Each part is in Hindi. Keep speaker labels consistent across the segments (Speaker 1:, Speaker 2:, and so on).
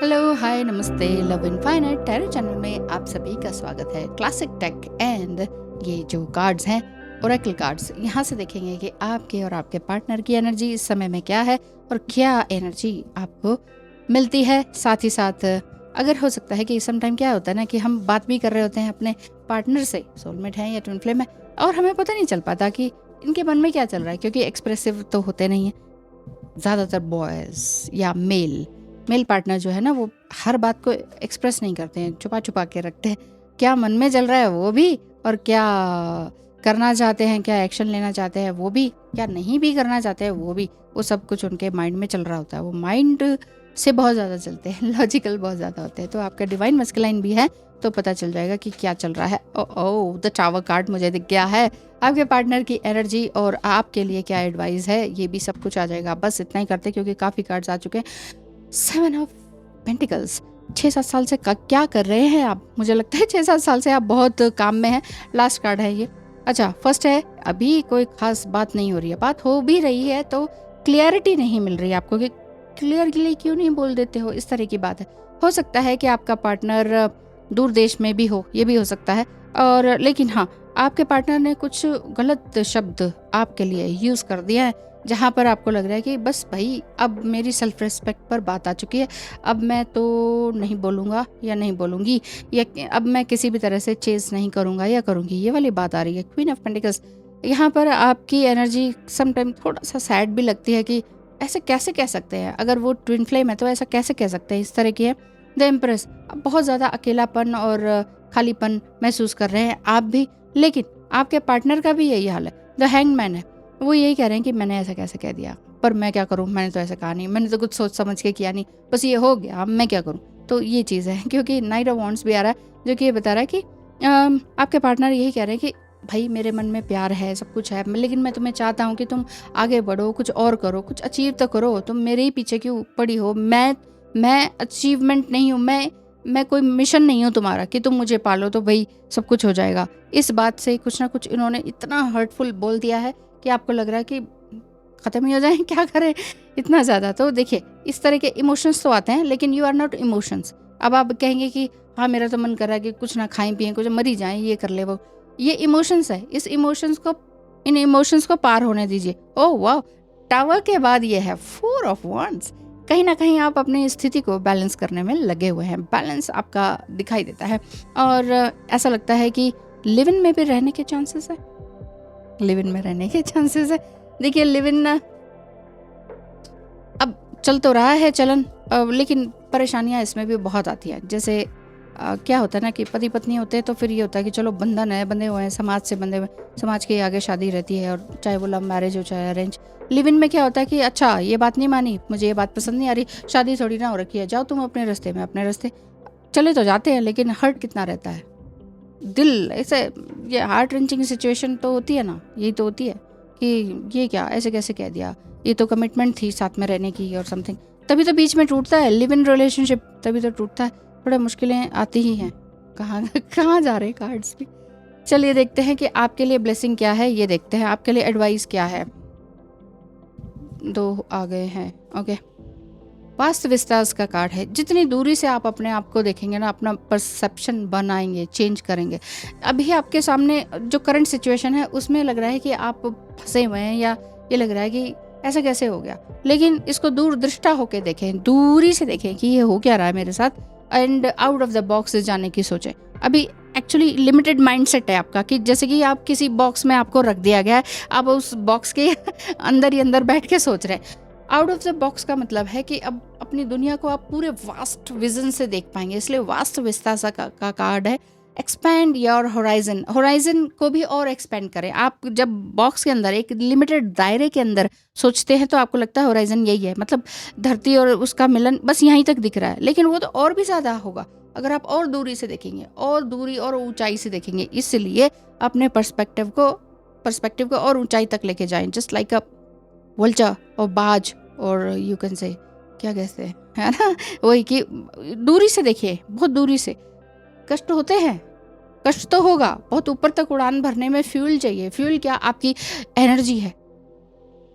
Speaker 1: हेलो, हाय, नमस्ते। लव इनफाइनाइट टैरो चैनल में आप सभी का स्वागत है। क्लासिक टेक एंड ये जो कार्ड्स हैं, ओरेकल कार्ड्स, यहाँ से देखेंगे कि आपके और आपके पार्टनर की एनर्जी इस समय में क्या है और क्या एनर्जी आपको मिलती है। साथ ही साथ अगर हो सकता है कि समटाइम क्या होता है ना कि हम बात भी कर रहे होते हैं अपने पार्टनर से, सोलमेट है या ट्विन फ्लेम है, और हमें पता नहीं चल पाता कि इनके मन में क्या चल रहा है, क्योंकि एक्सप्रेसिव तो होते नहीं हैं ज़्यादातर बॉयज़ या मेल पार्टनर जो है ना, वो हर बात को एक्सप्रेस नहीं करते हैं, छुपा छुपा के रखते हैं। क्या मन में चल रहा है वो भी, और क्या करना चाहते हैं, क्या एक्शन लेना चाहते हैं वो भी, क्या नहीं भी करना चाहते हैं वो भी, वो सब कुछ उनके माइंड में चल रहा होता है। वो माइंड से बहुत ज़्यादा चलते हैं, लॉजिकल बहुत ज़्यादा होते हैं। तो आपका डिवाइन मस्कुलाइन भी है तो पता चल जाएगा कि क्या चल रहा है। ओ द टावर कार्ड मुझे दिख गया है। आपके पार्टनर की एनर्जी और आपके लिए क्या एडवाइस है, ये भी सब कुछ आ जाएगा। बस इतना ही करते क्योंकि काफ़ी कार्ड्स आ चुके हैं। 7 ऑफ पेंटिकल्स, 6-7 साल से क्या कर रहे हैं आप? मुझे लगता है 6-7 साल से आप बहुत काम में हैं। लास्ट कार्ड है ये। अच्छा, फर्स्ट है, अभी कोई खास बात नहीं हो रही है, बात हो भी रही है तो क्लियरिटी नहीं मिल रही है आपको कि क्लियरली क्यों नहीं बोल देते हो, इस तरह की बात है। हो सकता है कि आपका पार्टनर दूर देश में भी हो, ये भी हो सकता है। और लेकिन हाँ, आपके पार्टनर ने कुछ गलत शब्द आपके लिए यूज़ कर दिया है, जहाँ पर आपको लग रहा है कि बस भाई अब मेरी सेल्फ रिस्पेक्ट पर बात आ चुकी है, अब मैं तो नहीं बोलूँगा या नहीं बोलूँगी, या अब मैं किसी भी तरह से चेज़ नहीं करूँगा या करूँगी, ये वाली बात आ रही है। क्वीन ऑफ पेंटिकल्स, यहाँ पर आपकी एनर्जी समटाइम थोड़ा सा सैड भी लगती है कि ऐसे कैसे कह सकते हैं, अगर वो ट्विन फ्लेम है तो ऐसा कैसे कह सकते हैं, इस तरह की है। द एम्प्रेस, बहुत ज़्यादा अकेलापन और खालीपन महसूस कर रहे हैं आप भी, लेकिन आपके पार्टनर का भी यही हाल है। द हैंगमैन है, वो यही कह रहे हैं कि मैंने ऐसा कैसे कह दिया, पर मैं क्या करूं, मैंने तो ऐसा कहा नहीं, मैंने तो कुछ सोच समझ के किया नहीं, बस ये हो गया, अब मैं क्या करूं। तो ये चीज़ है, क्योंकि नाइट ऑफ वॉन्ड्स भी आ रहा है जो कि ये बता रहा है कि आपके पार्टनर यही कह रहे हैं कि भाई मेरे मन में प्यार है, सब कुछ है, लेकिन मैं तुम्हें चाहता हूँ कि तुम आगे बढ़ो, कुछ और करो, कुछ अचीव तो करो, तुम मेरे ही पीछे क्यों पड़ी हो। मैं अचीवमेंट नहीं हूँ, मैं कोई मिशन नहीं हूँ तुम्हारा कि तुम मुझे पालो तो भाई सब कुछ हो जाएगा। इस बात से कुछ ना कुछ इन्होंने इतना हर्टफुल बोल दिया है कि आपको लग रहा है कि ख़त्म ही हो जाए, क्या करें इतना ज़्यादा। तो देखिए, इस तरह के इमोशंस तो आते हैं, लेकिन यू आर नॉट इमोशंस। अब आप कहेंगे कि हाँ, मेरा तो मन कर रहा है कि कुछ ना खाएं पिएं, कुछ मरी जाएं, ये कर ले वो, ये इमोशंस है। इन इमोशंस को पार होने दीजिए। ओह वाह, टावर के बाद ये है 4 ऑफ वॉन्ड्स। कहीं ना कहीं आप अपनी स्थिति को बैलेंस करने में लगे हुए हैं, बैलेंस आपका दिखाई देता है, और ऐसा लगता है कि लिव इन में भी रहने के चांसेस है, लिव इन में रहने के चांसेस है। देखिए, लिव इन अब चल तो रहा है चलन, लेकिन परेशानियां इसमें भी बहुत आती हैं। जैसे क्या होता है ना कि पति पत्नी होते हैं तो फिर ये होता है कि चलो बंधन है, बंधे हुए हैं, समाज से बंधे हुए, समाज के आगे शादी रहती है, और चाहे वो लव मैरिज हो चाहे अरेंज। लिव इन में क्या होता है कि अच्छा, ये बात नहीं मानी, मुझे ये बात पसंद नहीं आ रही, शादी थोड़ी ना हो रखी है, जाओ तुम अपने रास्ते में, अपने रास्ते चले तो जाते हैं, लेकिन हर्ट कितना रहता है, दिल ऐसे, ये हार्ट रेंचिंग सिचुएशन तो होती है ना, यही तो होती है कि ये क्या, ऐसे कैसे कह दिया, ये तो कमिटमेंट थी साथ में रहने की और समथिंग। तभी तो बीच में टूटता है लिव इन रिलेशनशिप, तभी तो टूटता है। थोड़ा मुश्किलें आती ही हैं। कहाँ जा रहे कार्ड्स भी। चलिए देखते हैं कि आपके लिए ब्लेसिंग क्या है, ये देखते हैं आपके लिए एडवाइस क्या है। 2 आ गए हैं। ओके, वास्ट विस्तास का कार्ड है। जितनी दूरी से आप अपने आप को देखेंगे ना, अपना परसेप्शन बनाएंगे, चेंज करेंगे। अभी आपके सामने जो करंट सिचुएशन है उसमें लग रहा है कि आप फंसे हुए हैं, या ये लग रहा है कि ऐसा कैसे हो गया, लेकिन इसको दूरदृष्टा होकर देखें, दूरी से देखें कि ये हो क्या रहा है मेरे साथ, and out of the box जाने की सोचें। अभी एक्चुअली लिमिटेड माइंडसेट है आपका, कि जैसे कि आप किसी बॉक्स में आपको रख दिया गया है, आप उस बॉक्स के अंदर ही अंदर बैठ के सोच रहे हैं। आउट ऑफ द बॉक्स का मतलब है कि अब अपनी दुनिया को आप पूरे वास्ट विजन से देख पाएंगे, इसलिए वास्ट विस्तासा का कार्ड है। एक्सपैंड योर होराइजन, होराइजन को भी और एक्सपैंड करें। आप जब बॉक्स के अंदर एक लिमिटेड दायरे के अंदर सोचते हैं तो आपको लगता है होराइजन यही है, मतलब धरती और उसका मिलन बस यहीं तक दिख रहा है, लेकिन वो तो और भी ज़्यादा होगा अगर आप और दूरी से देखेंगे, और दूरी और ऊंचाई से देखेंगे। इसलिए अपने पर्सपेक्टिव को और ऊंचाई तक लेके जाएं, जस्ट लाइक अ वल्चर और बाज, और यू कैन से, क्या कहते हैं, है ना, वही कि दूरी से देखिए, बहुत दूरी से। कष्ट होते हैं, कष्ट तो होगा, बहुत ऊपर तक उड़ान भरने में फ्यूल चाहिए। फ्यूल क्या, आपकी एनर्जी है।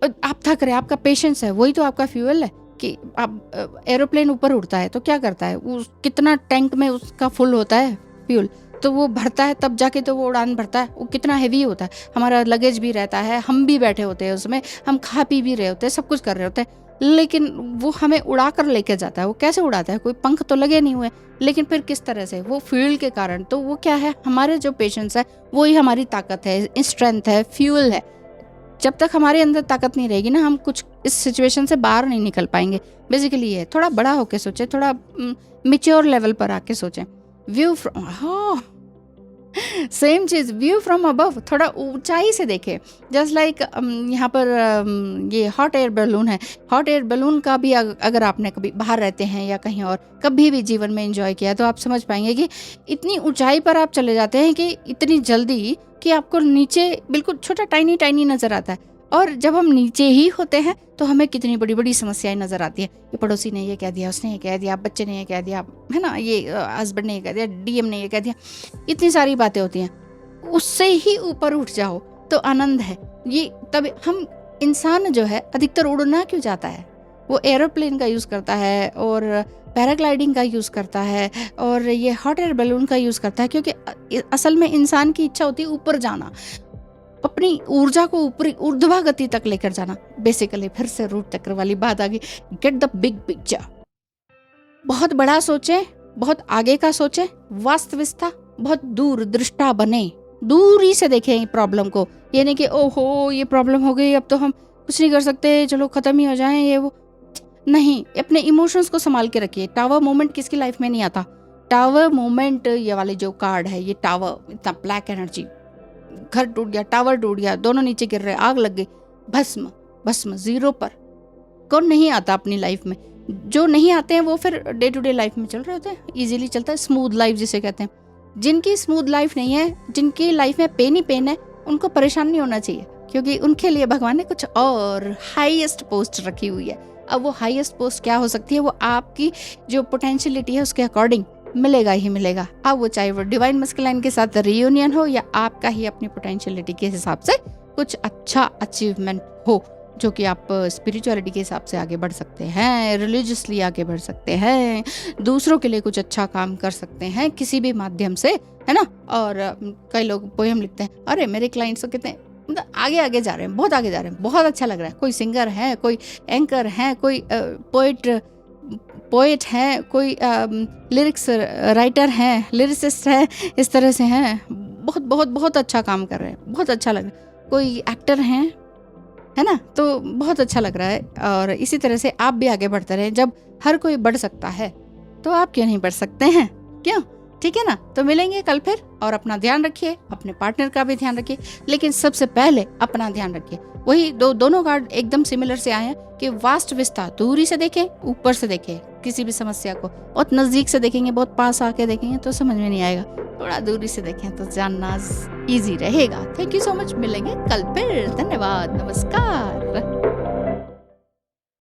Speaker 1: आप थक रहे हैं, आपका पेशेंस है, वही तो आपका फ्यूल है। कि अब एरोप्लेन ऊपर उड़ता है तो क्या करता है, वो कितना टैंक में उसका फुल होता है फ्यूल, तो वो भरता है तब जाके तो वो उड़ान भरता है। वो कितना हैवी होता है, हमारा लगेज भी रहता है, हम भी बैठे होते हैं उसमें, हम खा पी भी रहे होते हैं, सब कुछ कर रहे होते हैं, लेकिन वो हमें उड़ा कर लेके जाता है। वो कैसे उड़ाता है, कोई पंख तो लगे नहीं हुए, लेकिन फिर किस तरह से, वो फ्यूल के कारण। तो वो क्या है, हमारे जो पेशेंस है वो ही हमारी ताकत है, स्ट्रेंथ है, फ्यूल है। जब तक हमारे अंदर ताकत नहीं रहेगी ना, हम कुछ इस सिचुएशन से बाहर नहीं निकल पाएंगे। बेसिकली ये थोड़ा बड़ा होके सोचें, थोड़ा मेच्योर लेवल पर आके सोचें। View from, same cheese, view from above, थोड़ा ऊंचाई से देखें। जस्ट लाइक यहाँ पर ये हॉट एयर बैलून है। हॉट एयर बैलून का भी अगर आपने कभी बाहर रहते हैं या कहीं और कभी भी जीवन में एंजॉय किया तो आप समझ पाएंगे कि इतनी ऊंचाई पर आप चले जाते हैं कि इतनी जल्दी कि आपको नीचे बिल्कुल छोटा टाइनी टाइनी नज़र आता है। और जब हम नीचे ही होते हैं तो हमें कितनी बड़ी बड़ी समस्याएं नज़र आती है। ये पड़ोसी ने ये कह दिया, उसने ये कह दिया, बच्चे ने ये कह दिया, है ना, ये हस्बैंड ने ये कह दिया, डीएम ने ये कह दिया, इतनी सारी बातें होती हैं। उससे ही ऊपर उठ जाओ तो आनंद है। ये तब हम इंसान जो है अधिकतर उड़ना क्यों चाहता है, वो एरोप्लेन का यूज़ करता है और पैराग्लाइडिंग का यूज़ करता है और ये हॉट एयर बैलून का यूज़ करता है, क्योंकि असल में इंसान की इच्छा होती है ऊपर जाना, अपनी ऊर्जा को ऊपरी ऊर्ध्वा गति तक लेकर जाना। बेसिकली फिर से रूट चक्र वाली बात आ गई। गेट द बिग पिक्चर, बहुत बड़ा सोचें, बहुत आगे का सोचें, वास्तविकता बहुत दूर दृष्टा बने, दूरी से देखें प्रॉब्लम को। ये नहीं कि ओहो ये प्रॉब्लम हो गई, अब तो हम कुछ नहीं कर सकते, चलो खत्म ही हो जाए ये वो, नहीं। अपने इमोशंस को संभाल के रखिए। टावर मोमेंट किसकी लाइफ में नहीं आता। टावर मोमेंट, ये वाले जो कार्ड है, ये टावर, इतना ब्लैक एनर्जी, घर टूट गया, टावर टूट गया, दोनों नीचे गिर रहे, आग लग गई, भस्म भस्म, जीरो पर। कौन नहीं आता अपनी लाइफ में? जो नहीं आते हैं वो फिर डे टू डे लाइफ में चल रहे होते हैं, इजीली चलता है, स्मूथ लाइफ जिसे कहते हैं। जिनकी स्मूथ लाइफ नहीं है, जिनकी लाइफ में पेन ही पेन है, उनको परेशान नहीं होना चाहिए, क्योंकि उनके लिए भगवान ने कुछ और हाईएस्ट पोस्ट रखी हुई है। अब वो हाईएस्ट पोस्ट क्या हो सकती है, वो आपकी जो पोटेंशियलिटी है उसके अकॉर्डिंग मिलेगा ही मिलेगा। अब वो चाहे वो डिवाइन मस्कुलाइन के साथ रियूनियन हो या आपका ही अपनी पोटेंशियलिटी के हिसाब से कुछ अच्छा अचीवमेंट हो, जो कि आप स्पिरिचुअलिटी के हिसाब से आगे बढ़ सकते हैं, रिलीजियसली आगे बढ़ सकते हैं, दूसरों के लिए कुछ अच्छा काम कर सकते हैं किसी भी माध्यम से, है ना। और कई लोग पोएम लिखते हैं, अरे मेरे क्लाइंट्स तो कितने मतलब आगे आगे जा रहे हैं, बहुत आगे जा रहे हैं, बहुत अच्छा लग रहा है। कोई सिंगर है, कोई एंकर है, कोई पोएट हैं, कोई लिरिक्स राइटर हैं, लिरिसिस्ट हैं, इस तरह से हैं, बहुत बहुत बहुत अच्छा काम कर रहे हैं, बहुत अच्छा लग रहा है। कोई एक्टर हैं, है ना, तो बहुत अच्छा लग रहा है। और इसी तरह से आप भी आगे बढ़ते रहें। जब हर कोई बढ़ सकता है तो आप क्यों नहीं बढ़ सकते हैं, क्यों? ठीक है ना। तो मिलेंगे कल फिर, और अपना ध्यान रखिए, अपने पार्टनर का भी ध्यान रखिए, लेकिन सबसे पहले अपना ध्यान रखिए। वही दोनों कार्ड एकदम सिमिलर से आए हैं कि वास्ट विस्ता, दूरी से देखें, ऊपर से देखें, किसी भी समस्या को बहुत नजदीक से देखेंगे, बहुत पास आके देखेंगे तो समझ में नहीं आएगा, थोड़ा दूरी से देखें तो जानना इजी रहेगा। थैंक यू सो मच, मिलेंगे कल फिर, धन्यवाद, नमस्कार।